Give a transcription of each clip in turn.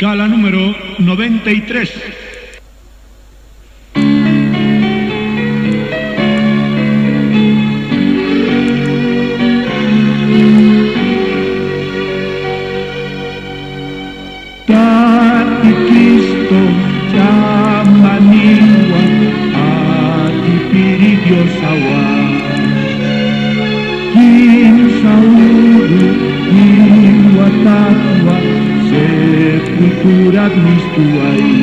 Gala número 93. Dati Kristo jamaniwa ati piri Dios awa Kinsauru iwatatwa sepultura mistuai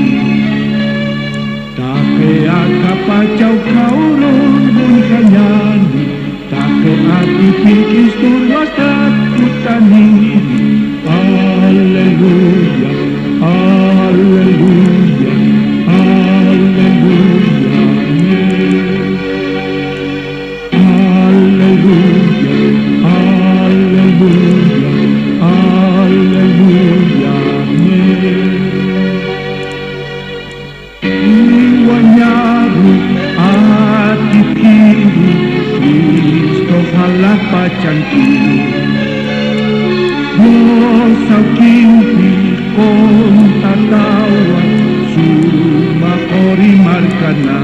Take akapacau kauron bun kanyani Take ati piri Kristo wastat kutanini Haleluya, haleluya, haleluya, haleluya, haleluya, haleluya, Iwanyaru ati kiri, Kristo halapacan kiri. Mosau kimpi kong tatawa Suma kori markana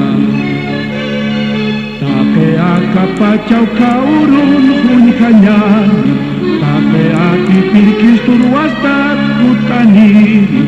Take akapacau kaurun hun kanyani Take ati pirkis turwastat kutaniri